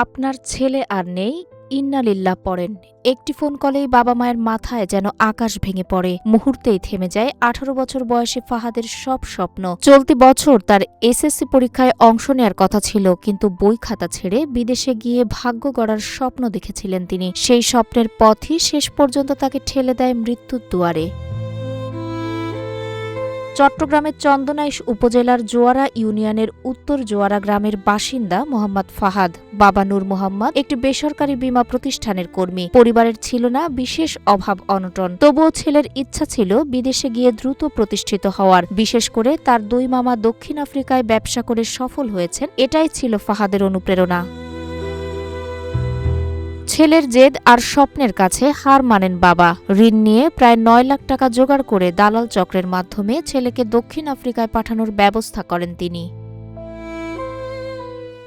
আপনার ছেলে আর নেই, ইন্না লিল্লাহ পড়েন। একটি ফোন কলেই বাবা মায়ের মাথায় যেন আকাশ ভেঙে পড়ে। মুহূর্তেই থেমে যায় 18 বছর বয়সী ফাহাদের সব স্বপ্ন। চলতি বছর তার এসএসসি পরীক্ষায় অংশ নেয়ার কথা ছিল, কিন্তু বই খাতা ছেড়ে বিদেশে গিয়ে ভাগ্য গড়ার স্বপ্ন দেখেছিলেন তিনি। সেই স্বপ্নের পথই শেষ পর্যন্ত তাকে ঠেলে দেয় মৃত্যুর দুয়ারে। চট্টগ্রামের চন্দনাইশ উপজেলার জোয়ারা ইউনিয়নের উত্তর জোয়ারা গ্রামের বাসিন্দা মোহাম্মদ ফাহাদ। বাবা নূর মোহাম্মদ একটি বেসরকারি বীমা প্রতিষ্ঠানের কর্মী। পরিবারের ছিল না বিশেষ অভাব অনটন, তবুও ছেলের ইচ্ছা ছিল বিদেশে গিয়ে দ্রুত প্রতিষ্ঠিত হওয়ার। বিশেষ করে তার দুই মামা দক্ষিণ আফ্রিকায় ব্যবসা করে সফল হয়েছেন, এটাই ছিল ফাহাদের অনুপ্রেরণা। ছেলের জেদ আর স্বপ্নের কাছে হার মানেন বাবা। ঋণ নিয়ে প্রায় 9 লাখ টাকা জোগাড় করে দালাল চক্রের মাধ্যমে ছেলেকে দক্ষিণ আফ্রিকায় পাঠানোর ব্যবস্থা করেন তিনি।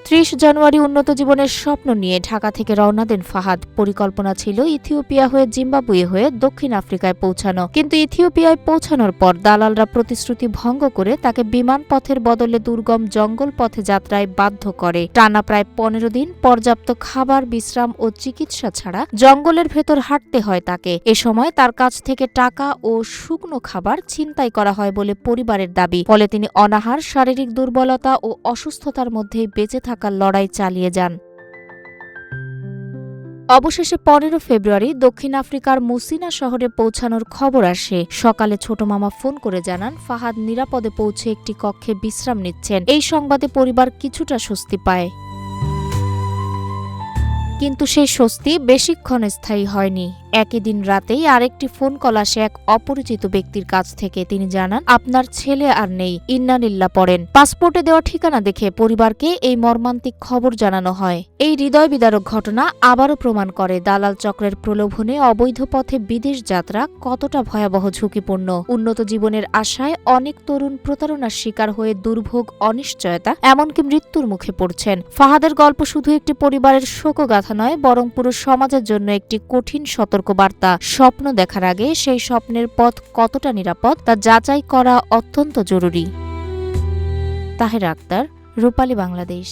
30 জানুয়ারি উন্নত জীবনের স্বপ্ন নিয়ে ঢাকা থেকে রওনা দেন ফাহাদ। পরিকল্পনা ছিল ইথিওপিয়া হয়ে জিম্বাবুয়ে হয়ে দক্ষিণ আফ্রিকায় পৌঁছানো, কিন্তু ইথিওপিয়ায় পৌঁছানোর পর দালালরা প্রতিশ্রুতি ভঙ্গ করে তাকে বিমান পথের বদলে দুর্গম জঙ্গল পথে যাত্রায় বাধ্য করে। টানা প্রায় 15 দিন পর্যাপ্ত খাবার, বিশ্রাম ও চিকিৎসা ছাড়া জঙ্গলের ভেতর হাঁটতে হয় তাকে। এ সময় তার কাছ থেকে টাকা ও শুকনো খাবার ছিনতাই করা হয় বলে পরিবারের দাবি। ফলে তিনি অনাহার, শারীরিক দুর্বলতা ও অসুস্থতার মধ্যেই বেঁচে থাকার লড়াই চালিয়ে যান। অবশেষে 15 ফেব্রুয়ারি দক্ষিণ আফ্রিকার মুসিনা শহরে পৌঁছানোর খবর আসে। সকালে ছোট মামা ফোন করে জানান ফাহাদ নিরাপদে পৌঁছে একটি কক্ষে বিশ্রাম নিচ্ছেন। এই সংবাদে পরিবার কিছুটা স্বস্তি পায়, কিন্তু সেই স্বস্তি বেশিক্ষণ স্থায়ী হয়নি। একই দিন রাতেই আরেকটি ফোন কল আসে এক অপরিচিত ব্যক্তির কাছ থেকে। তিনি জানান, আপনার ছেলে আর নেই, ইন্না লিল্লাহ পড়েন। পাসপোর্টে দেওয়া ঠিকানা দেখে পরিবারকে এই মর্মান্তিক খবর জানানো হয়। এই হৃদয় বিদারক ঘটনা আবারও প্রমাণ করে দালাল চক্রের প্রলোভনে অবৈধ পথে বিদেশ যাত্রা কতটা ভয়াবহ ঝুঁকিপূর্ণ। উন্নত জীবনের আশায় অনেক তরুণ প্রতারণার শিকার হয়ে দুর্ভোগ, অনিশ্চয়তা, এমনকি মৃত্যুর মুখে পড়ছেন। ফাহাদের গল্প শুধু একটি পরিবারের শোকগাথা নয়, বরং পুরো সমাজের জন্য একটি কঠিন সতর্কবার্তা। স্বপ্ন দেখার আগে সেই স্বপ্নের পথ কতটা নিরাপদ তা যাচাই করা অত্যন্ত জরুরি। তাহেরা আক্তার, রূপালী বাংলাদেশ।